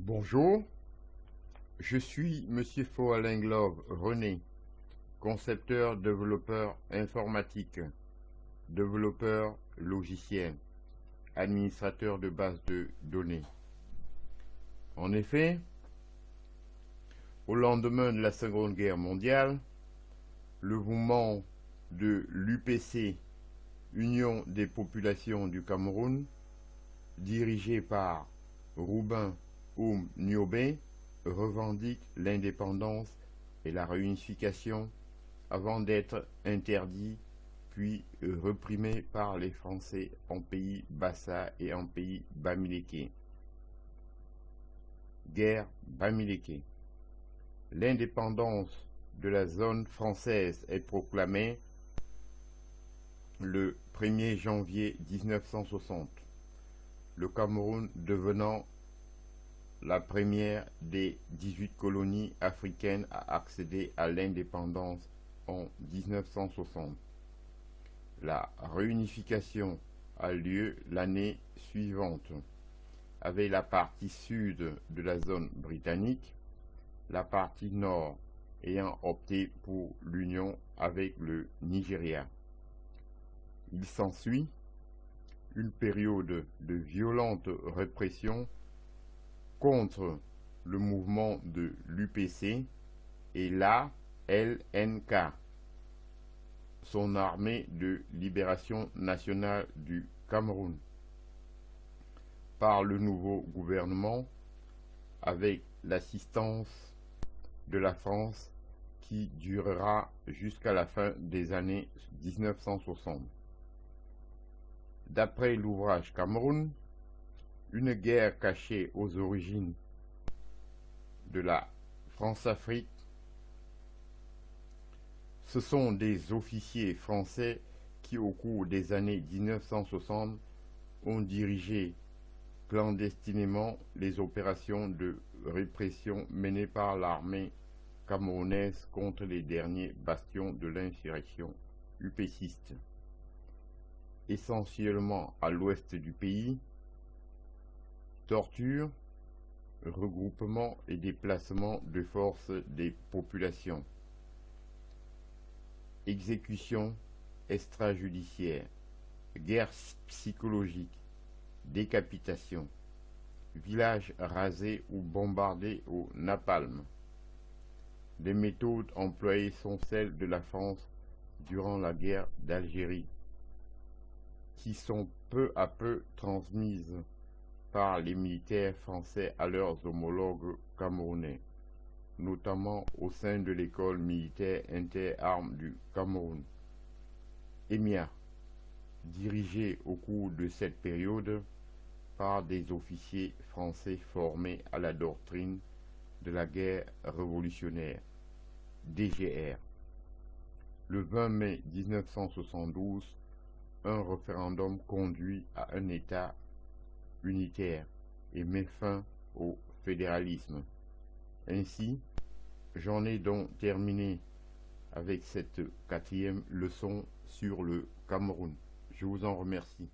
Bonjour, je suis Monsieur Foalain-Glove René, concepteur développeur informatique, développeur logiciel, administrateur de base de données. En effet, au lendemain de la Seconde Guerre mondiale, le mouvement de l'UPC, Union des populations du Cameroun, dirigé par Rouben Niobé, revendique l'indépendance et la réunification avant d'être interdit puis reprimé par les Français en pays Bassa et en pays Bamileke. Guerre Bamileke. L'indépendance de la zone française est proclamée le 1er janvier 1960, le Cameroun devenant la première des 18 colonies africaines à accéder à l'indépendance en 1960. La réunification a lieu l'année suivante, avec la partie sud de la zone britannique, la partie nord ayant opté pour l'union avec le Nigeria. Il s'ensuit une période de violente répression contre le mouvement de l'UPC et la LNK, son armée de libération nationale du Cameroun, par le nouveau gouvernement avec l'assistance de la France qui durera jusqu'à la fin des années 1960. D'après l'ouvrage Cameroun, une guerre cachée aux origines de la France-Afrique, ce sont des officiers français qui, au cours des années 1960, ont dirigé clandestinement les opérations de répression menées par l'armée camerounaise contre les derniers bastions de l'insurrection upéciste. Essentiellement à l'ouest du pays, torture, regroupement et déplacement de forces des populations, exécution extrajudiciaire, guerre psychologique, décapitation, villages rasés ou bombardés au napalm. Les méthodes employées sont celles de la France durant la guerre d'Algérie, qui sont peu à peu transmises par les militaires français à leurs homologues camerounais, notamment au sein de l'école militaire interarmes du Cameroun, EMIA, dirigée au cours de cette période par des officiers français formés à la doctrine de la guerre révolutionnaire, DGR. Le 20 mai 1972, un référendum conduit à un État unitaire et met fin au fédéralisme. Ainsi, j'en ai donc terminé avec cette 4e leçon sur le Cameroun. Je vous en remercie.